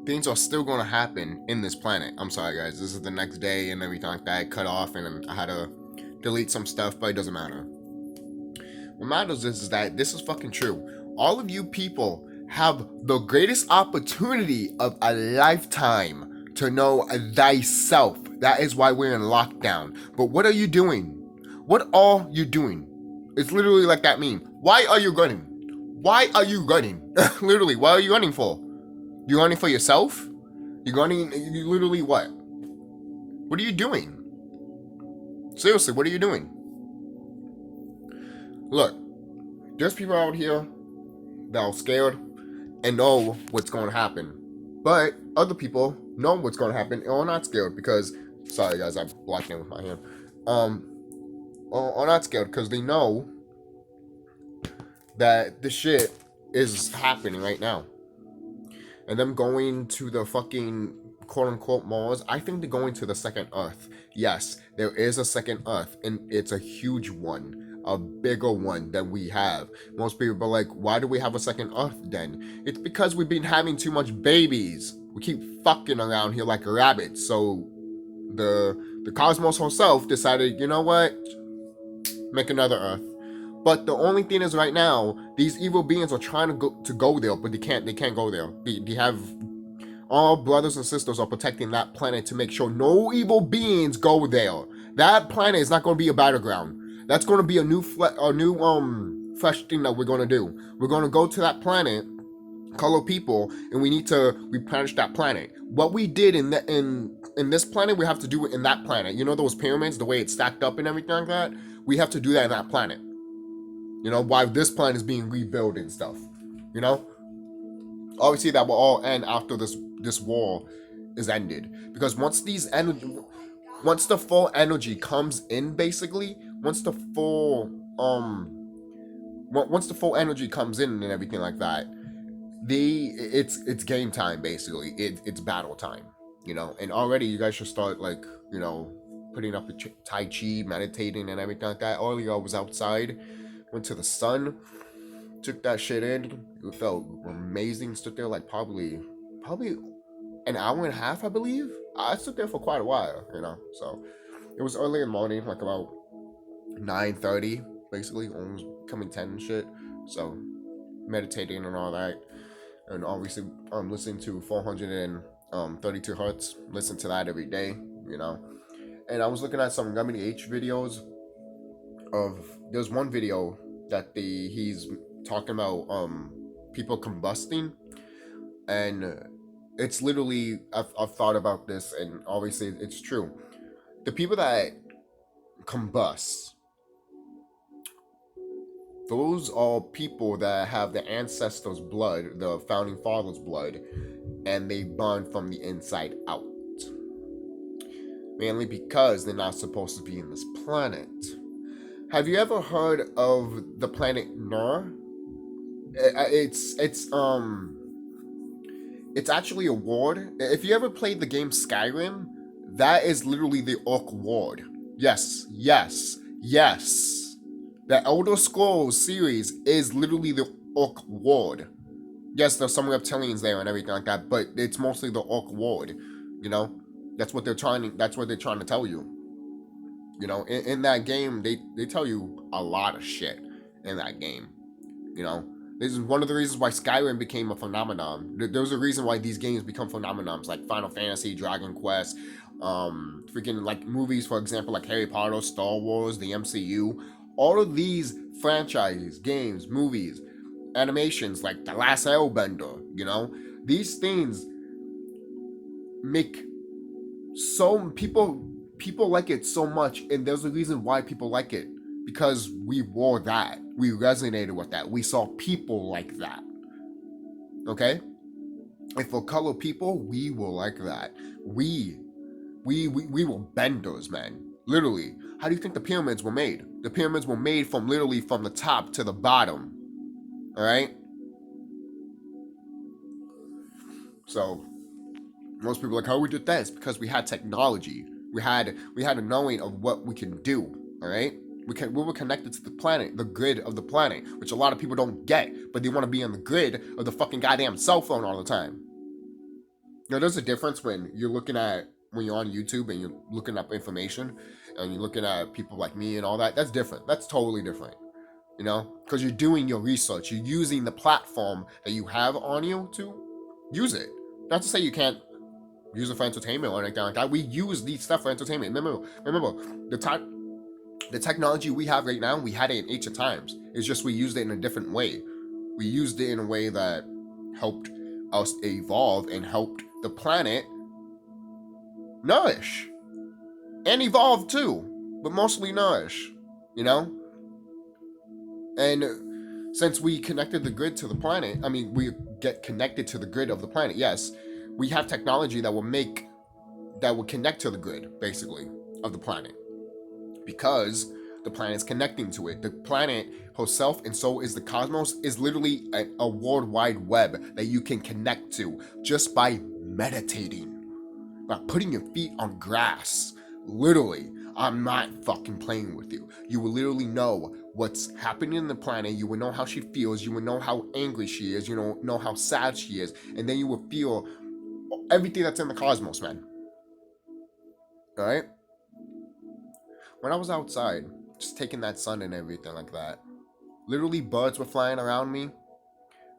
things are still going to happen in this planet. I'm sorry, guys. This is the next day and everything like that. Cut off, and I had to delete some stuff, but it doesn't matter. What matters is that this is fucking true. All of you people have the greatest opportunity of a lifetime to know thyself. That is why we're in lockdown. But what are you doing? What are you doing? It's literally like that meme. Why are you running? Why are you running? Literally, what are you running for? You running for yourself? You running, you literally what? What are you doing? Seriously, what are you doing? Look, there's people out here that are scared and know what's going to happen. But other people know what's going to happen and are not scared because, sorry guys, I'm blocking it with my hand. Are not scared because they know that the shit is happening right now. And them going to the fucking quote-unquote Mars, I think they're going to the second Earth. Yes, there is a second Earth, and it's a huge one, a bigger one than we have. Most people are like, why do we have a second Earth then? It's because we've been having too much babies. We keep fucking around here like rabbits. So the cosmos herself decided, you know what? Make another Earth. But the only thing is, right now, these evil beings are trying to go there, but they can't go there. They have, all brothers and sisters are protecting that planet to make sure no evil beings go there. That planet is not going to be a battleground. That's going to be a new fresh thing that we're going to do. We're going to go to that planet, color people, and we need to replenish that planet. What we did in this planet, we have to do it in that planet. You know those pyramids, the way it's stacked up and everything like that? We have to do that in that planet. You know, while this planet is being rebuilt and stuff. You know? Obviously that will all end after this war is ended. Because once the full energy comes in, basically, once the full energy comes in and everything like that, it's game time, basically. It's battle time. You know, and already you guys should start, like, you know, putting up the Tai Chi, meditating and everything like that. Earlier I was outside, went to the sun, took that shit in. It felt amazing. Stood there like probably an hour and a half, I believe. I stood there for quite a while, you know. So it was early in the morning, like about 9:30, basically, almost coming 10 and shit. So meditating and all that, and obviously listening to 432 hertz. Listen to that every day, you know. And I was looking at some Remedy H videos. There's one video that he's talking about people combusting, and it's literally, I've thought about this, and obviously it's true. The people that combust, those are people that have the ancestors' blood, the founding fathers' blood, and they burn from the inside out. Mainly because they're not supposed to be in this planet. Have you ever heard of the planet Nur? It's actually a ward. If you ever played the game Skyrim, that is literally the Orc ward. Yes. The Elder Scrolls series is literally the Orc ward. Yes, there's some reptilians there and everything like that, but it's mostly the Orc ward. You know, that's what they're trying to tell you. You know, in that game, they tell you a lot of shit in that game. You know, this is one of the reasons why Skyrim became a phenomenon. There's a reason why these games become phenomenons, like Final Fantasy, Dragon Quest, freaking like movies, for example, like Harry Potter, Star Wars, the MCU. All of these franchises, games, movies, animations, like The Last Airbender, you know, these things make so people like it so much, and there's a reason why people like it, because we wore that, we resonated with that, we saw people like that. Okay, and for color people, we were like that. We were benders, man. Literally, how do you think the pyramids were made? The pyramids were made from literally from the top to the bottom. All right. So most people are like, how we did that? It's because we had technology. We had a knowing of what we can do. All right. We were connected to the planet, the grid of the planet, which a lot of people don't get, but they want to be on the grid of the fucking goddamn cell phone all the time. Now, there's a difference when you're looking at when you're on YouTube and you're looking up information and you're looking at people like me and all that. That's different. That's totally different. You know, because you're doing your research. You're using the platform that you have on you to use it. Not to say you can't use it for entertainment or anything like that. We use these stuff for entertainment. Remember, the technology we have right now, we had it in ancient times. It's just we used it in a different way. We used it in a way that helped us evolve and helped the planet nourish and evolve too, but mostly nourish, you know? And since we connected the grid to the planet, I mean, we get connected to the grid of the planet, yes, we have technology that will connect to the grid, basically, of the planet. Because the planet is connecting to it. The planet herself, and so is the cosmos, is literally a worldwide web that you can connect to just by meditating, by putting your feet on grass. Literally, I'm not fucking playing with you. You will literally know what's happening in the planet. You will know how she feels. You will know how angry she is. You know how sad she is. And then you will feel everything that's in the cosmos, man. All right? When I was outside, just taking that sun and everything like that, literally birds were flying around me,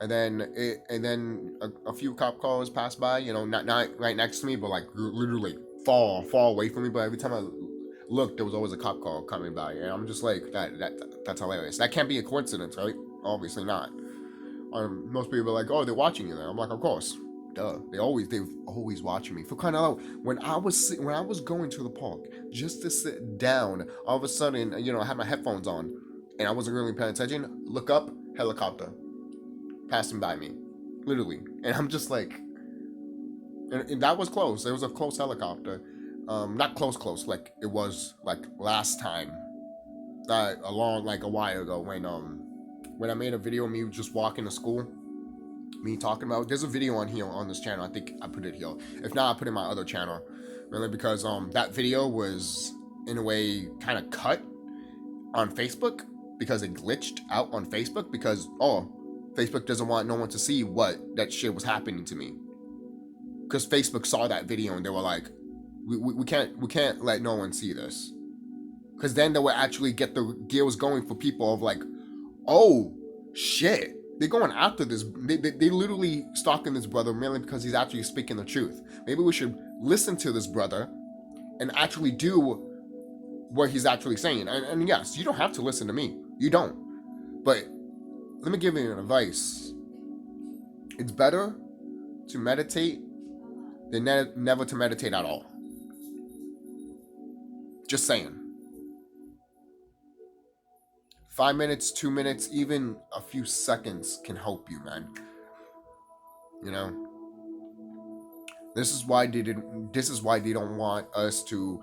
and then a few cop cars passed by. You know, not right next to me, but like literally far away from me. But every time I looked, there was always a cop car coming by, and I'm just like, that's hilarious. That can't be a coincidence, right? Obviously not. Most people are like, oh, they're watching you. There, I'm like, of course. Duh. They've always watching me. For crying out loud, when I was going to the park just to sit down, all of a sudden, you know, I had my headphones on, and I wasn't really paying attention. Look up, helicopter, passing by me, literally, and I'm just like, and that was close. It was a close helicopter, not close, like it was like last time, a while ago when I made a video of me just walking to school. Me talking about, there's a video on here on this channel. I think I put it here. If not, I put it in my other channel. Really, because that video was in a way kind of cut on Facebook because it glitched out on Facebook because Facebook doesn't want no one to see what that shit was happening to me. Because Facebook saw that video and they were like, we can't let no one see this. Because then they would actually get the gears going for people of like, oh shit. They're going after this. They literally stalking this brother merely because he's actually speaking the truth. Maybe we should listen to this brother and actually do what he's actually saying. And yes, you don't have to listen to me. You don't. But let me give you an advice. It's better to meditate than never to meditate at all. Just saying. 5 minutes, 2 minutes, even a few seconds can help you, man. You know, this is why they don't want us to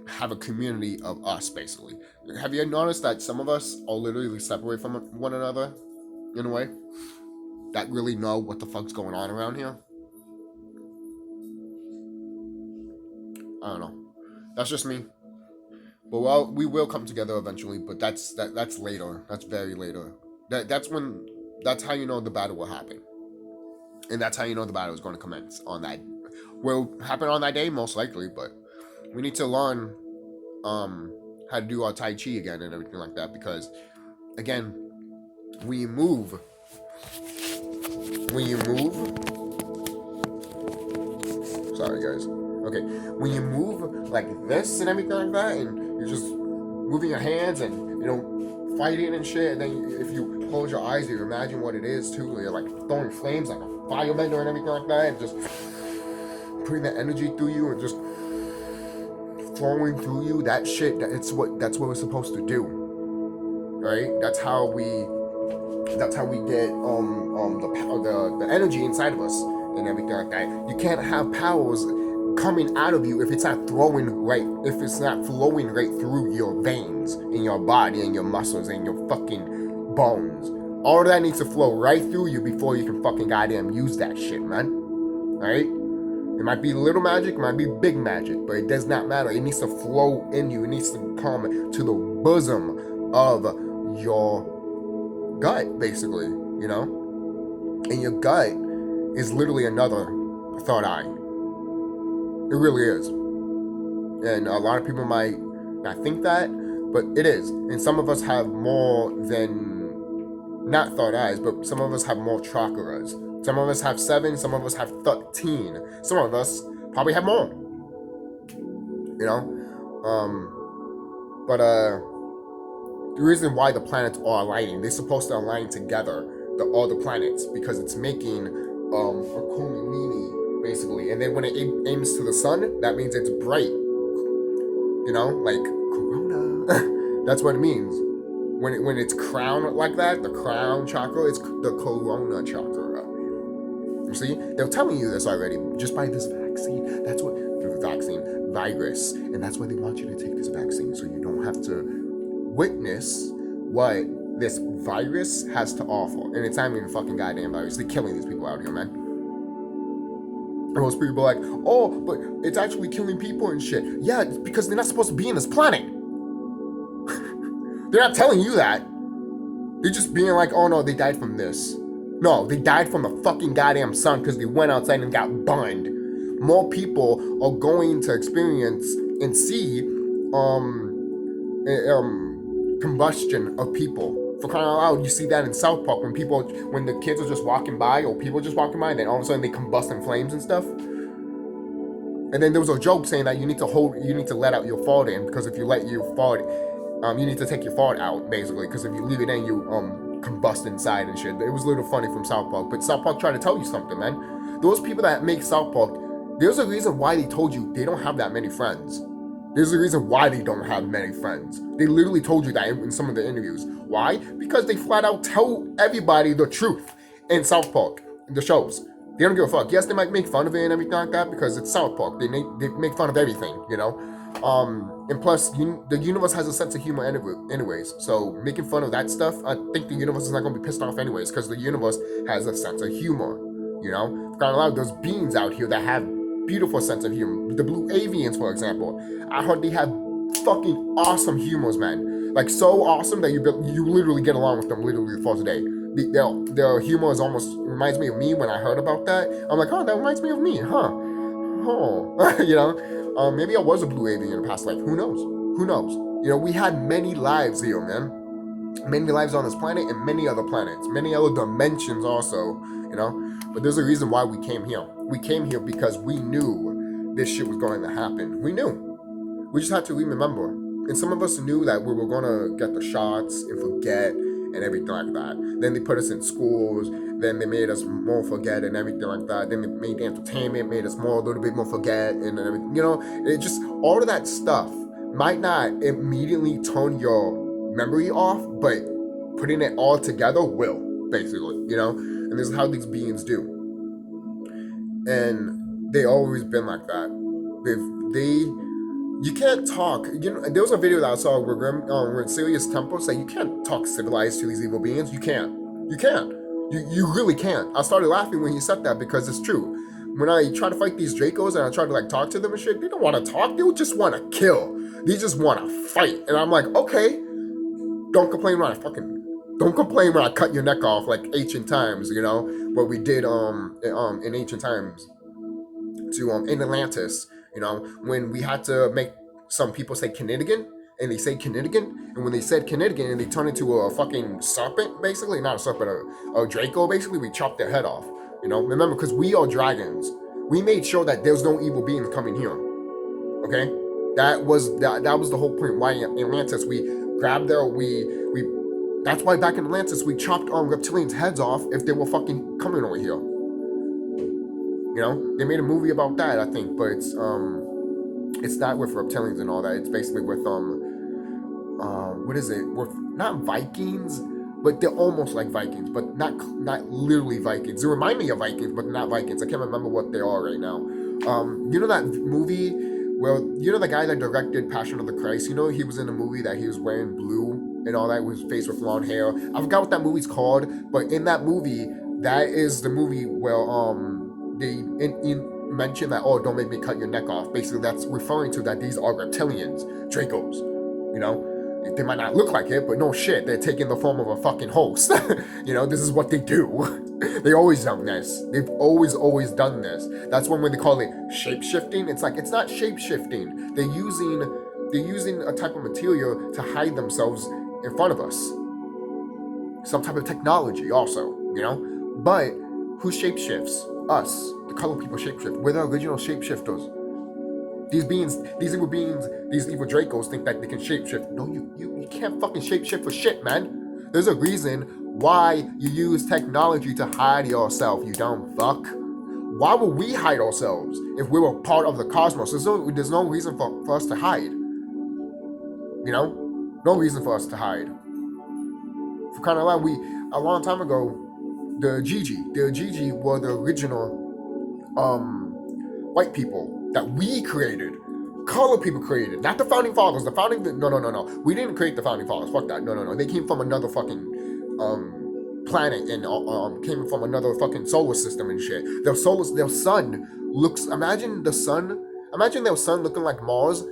have a community of us, basically. Have you noticed that some of us are literally separate from one another in a way that really know what the fuck's going on around here? I don't know. That's just me. But well, we will come together eventually. But that's later. That's very later. That's how you know the battle will happen, and that's how you know the battle is going to commence on that. Will happen on that day most likely. But we need to learn how to do our Tai Chi again and everything like that because, again, when you move, sorry guys. Okay, when you move like this and everything like that, and you're just moving your hands and, you know, fighting and shit, and then if you close your eyes, you imagine what it is too. You're like throwing flames like a firebender and everything like that, and just putting that energy through you and just flowing through you. That shit, that's what we're supposed to do, right? That's how we get the energy inside of us and everything like that. You can't have powers coming out of you if it's not flowing right through your veins in your body and your muscles and your fucking bones. All of that needs to flow right through you before you can fucking goddamn use that shit, man. Alright? It might be little magic, it might be big magic, but it does not matter. It needs to flow in you. It needs to come to the bosom of your gut, basically, you know? And your gut is literally another third eye. It really is. And a lot of people might not think that, but it is. And some of us have more than, not third eyes, but some of us have more chakras. Some of us have 7, some of us have 13. Some of us probably have more. You know? But the reason why the planets are aligning, they're supposed to align together, all the planets, because it's making a Kumini, basically. And then when it aims to the sun, that means it's bright. You know, like Corona. That's what it means. When it's crowned like that, the crown chakra, it's the Corona chakra. You see, they're telling you this already just by this vaccine. That's what the vaccine virus, and that's why they want you to take this vaccine, so you don't have to witness what this virus has to offer. And it's not even a fucking goddamn virus. They're killing these people out here, man. And most people are like, oh, but it's actually killing people and shit. Yeah, it's because they're not supposed to be in this planet. They're not telling you that. They're just being like, oh no, they died from this. No, they died from the fucking goddamn sun because they went outside and got burned. More people are going to experience and see combustion of people. For crying out loud, you see that in South Park when the kids are just walking by, or people just walking by, and then all of a sudden they combust in flames and stuff. And then there was a joke saying that you need to let out your fart in, because if you let your fart, you need to take your fart out, basically, because if you leave it in, you combust inside and shit. It was a little funny from South Park, but South Park tried to tell you something, man. Those people that make South Park, there's a reason why they told you they don't have that many friends. There's a reason why they don't have many friends. They literally told you that in some of the interviews. Why? Because they flat out tell everybody the truth in South Park, the shows. They don't give a fuck. Yes, they might make fun of it and everything like that because it's South Park. They make fun of everything, you know? And plus, the universe has a sense of humor anyways. So making fun of that stuff, I think the universe is not going to be pissed off anyways, because the universe has a sense of humor, you know? For crying out loud, there's beings out here that have beautiful sense of humor. The blue avians, for example. I heard they have fucking awesome humors, man. Like, so awesome that you literally get along with them literally the first day. Their humor is almost reminds me of me. When I heard about that, I'm like, oh, that reminds me of me, huh? Oh, you know, maybe I was a blue avian in a past life. Who knows? Who knows? You know, we had many lives here, man. Many lives on this planet and many other planets, many other dimensions also, you know. But there's a reason why we came here. We came here because we knew this shit was going to happen. We knew. We just had to remember. And some of us knew that we were going to get the shots and forget and everything like that. Then they put us in schools. Then they made us more forget and everything like that. Then they made entertainment, made us a little bit more forget and everything. You know, it just, all of that stuff might not immediately turn your memory off, but putting it all together will, basically, you know? And this is how these beings do. And they always been like that. You can't talk. You know, there was a video that I saw where Sirius Temple said you can't talk civilized to these evil beings. You can't. You can't. You really can't. I started laughing when he said that because it's true. When I try to fight these Dracos and I try to like talk to them and shit, they don't want to talk. They just want to kill. They just want to fight. And I'm like, okay, don't complain when I cut your neck off like ancient times, you know, what we did in ancient times to in Atlantis. You know, when we had to make some people say Canadigan, and they say Canadigan, and when they said Canadigan and they turned into a fucking serpent, basically, not a serpent, a Draco, basically, we chopped their head off. You know, remember, because we are dragons. We made sure that there's no evil beings coming here. Okay? That was the whole point. Why in Atlantis we grabbed that's why back in Atlantis we chopped reptilians' heads off if they were fucking coming over here. You know, they made a movie about that, I think, but it's not with reptilians and all that. It's basically with what is it? With not Vikings, but they're almost like Vikings, but not literally Vikings. They remind me of Vikings, but not Vikings. I can't remember what they are right now. You know that movie? Well, you know the guy that directed Passion of the Christ? You know he was in a movie that he was wearing blue and all that, with his face with long hair. I forgot what that movie's called, but in that movie, that is the movie where they mention that, oh, don't make me cut your neck off. Basically, that's referring to that these are reptilians, Dracos, you know? They might not look like it, but no shit, they're taking the form of a fucking host. This is what they do. They always done this. They've always done this. That's when they call it shape-shifting. It's like, it's not shape-shifting. They're using a type of material to hide themselves in front of us. Some type of technology also, But who shapeshifts? Us. The color people shapeshift. We're the original shapeshifters. These evil beings, these evil Dracos think that they can shapeshift. No, you can't fucking shapeshift for shit, man. There's a reason why you use technology to hide yourself, you dumb fuck. Why would we hide ourselves if we were part of the cosmos? There's no reason for us to hide. No reason for us to hide. For crying out loud, a long time ago, the Gigi were the original white people that we created. Color people created, not the founding fathers. No. We didn't create the founding fathers. Fuck that. No. They came from another fucking planet and came from another fucking solar system and shit. Their sun looks. Imagine their sun looking like Mars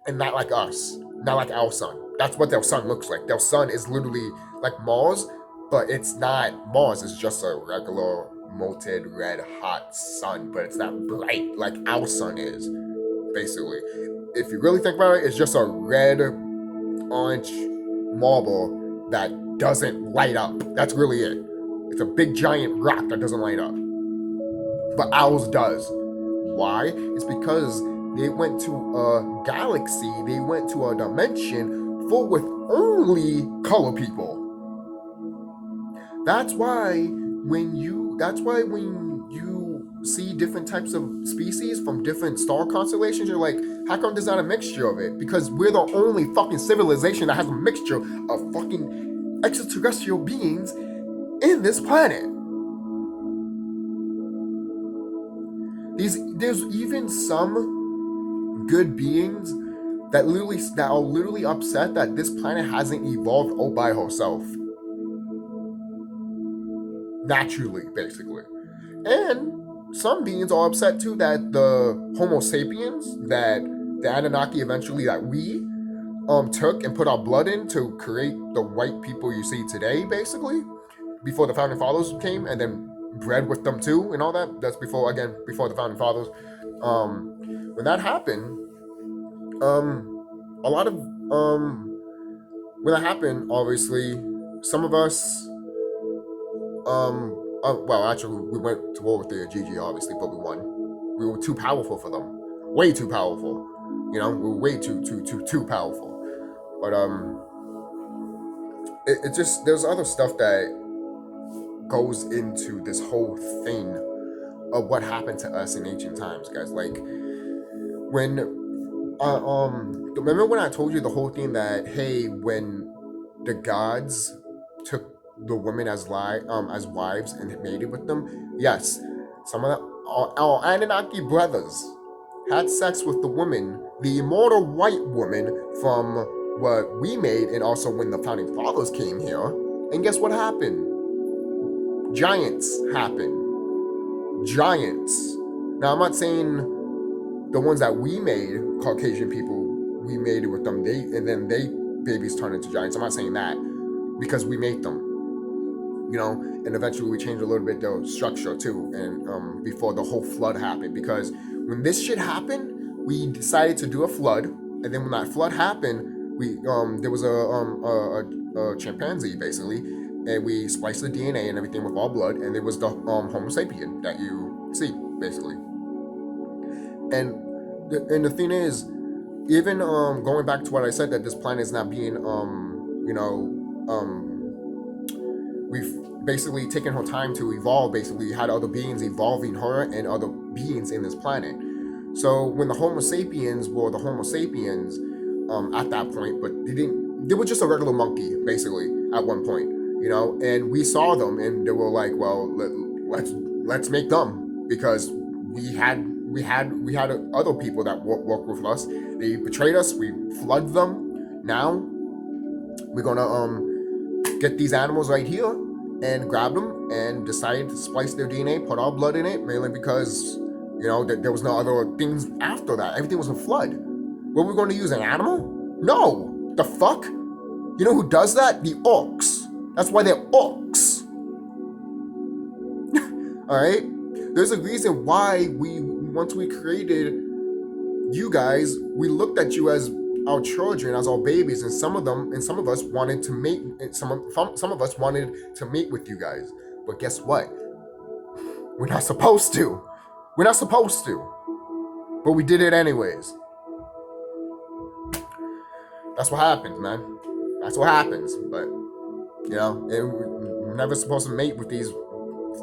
and not like us, not like our sun. That's what their sun looks like. Their sun is literally like Mars, but it's not Mars. It's just a regular molten red hot sun, but it's not bright like our sun is. Basically, if you really think about it, it's just a red orange marble that doesn't light up. That's really it. It's a big giant rock that doesn't light up, but ours does. Why? It's because they went to a galaxy, they went to a dimension full with only color people. That's why when you see different types of species from different star constellations, you're like, how come there's not a mixture of it? Because we're the only fucking civilization that has a mixture of fucking extraterrestrial beings in this planet. There's even some good beings that are literally upset that this planet hasn't evolved all by herself. Naturally, basically. And some beings are upset too that the Homo sapiens, that the Anunnaki eventually, that we took and put our blood in to create the white people you see today, basically, before the founding fathers came, and then bred with them too and all that. That's before the founding fathers. When that happened, when that happened, obviously, some of us, well, actually, we went to war with the GG, obviously, but we won. We were too powerful for them. Way too powerful. We were way too powerful. But, it just, there's other stuff that goes into this whole thing of what happened to us in ancient times, guys. Like, when, remember when I told you the whole thing that, hey, when the gods took the women as wives and mated with them? Yes, some of our Anunnaki brothers had sex with the woman, the immortal white woman from what we made, and also when the founding fathers came here. And guess what happened? Giants happened. Giants. Now, I'm not saying the ones that we made, Caucasian people, we mated with them, and then they babies turned into giants. I'm not saying that, because we made them. And eventually we changed a little bit the structure too, and before the whole flood happened, because when this shit happened, we decided to do a flood, and then when that flood happened, we there was a chimpanzee basically, and we spliced the DNA and everything with our blood, and it was the Homo sapien that you see basically. And the thing is, even going back to what I said, that this planet is not being we've basically taken her time to evolve, basically had other beings evolving her and other beings in this planet. So when the Homo sapiens were the Homo sapiens at that point, but they were just a regular monkey basically at one point, and we saw them and they were like, well, let's make them, because we had other people that worked with us. They betrayed us, we flooded them. Now we're gonna get these animals right here and grab them and decide to splice their DNA, put our blood in it, mainly because, there was no other things after that. Everything was a flood. Were we going to use an animal? No! The fuck? You know who does that? The orcs. That's why they're orcs. Alright? There's a reason why once we created you guys, we looked at you as our children, as our babies, and some of us wanted to mate, some of us wanted to mate with you guys. But guess what? We're not supposed to. We're not supposed to. But we did it anyways. That's what happens, man. That's what happens. But, you know, we're never supposed to mate with these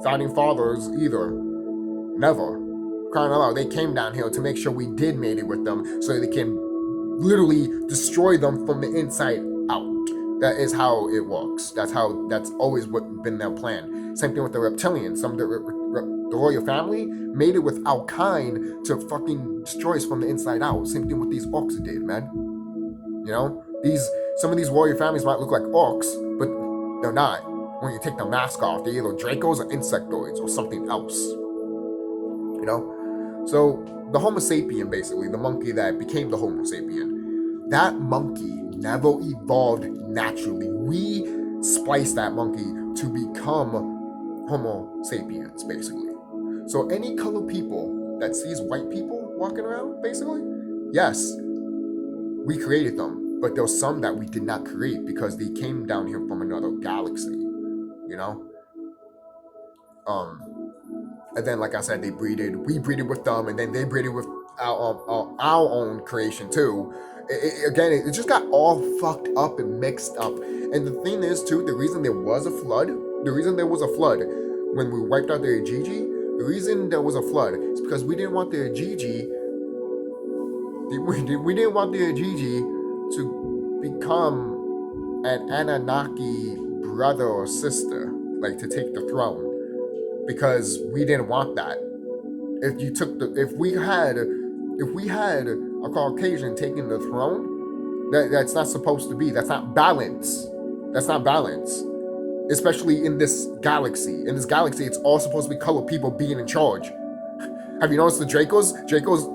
founding fathers either. Never. Crying out loud, they came down here to make sure we did mate it with them so they can literally destroy them from the inside out. That is how it works. That's always been their plan. Same thing with the reptilians. Some of the royal family made it with our kind to fucking destroy us from the inside out. Same thing with these orcs did, man. You know, some of these warrior families might look like orcs, but they're not. When you take the mask off, they're either Dracos or insectoids or something else. You know? So the Homo sapien, basically, the monkey that became the Homo sapien, that monkey never evolved naturally. We spliced that monkey to become Homo sapiens, basically. So any colored people that sees white people walking around, basically, yes, we created them, but there's some that we did not create because they came down here from another galaxy, you know? And then, like I said, we breeded with them, and then they breeded with our own creation too. It just got all fucked up and mixed up. And the thing is too, the reason there was a flood when we wiped out the Gigi, the reason there was a flood is because we didn't want the Gigi. We didn't want the Gigi to become an Anunnaki brother or sister, like to take the throne, because we didn't want that. If we had a Caucasian taking the throne, that's not supposed to be. That's not balance. That's not balance. Especially in this galaxy. In this galaxy, it's all supposed to be colored people being in charge. Have you noticed the Dracos? Dracos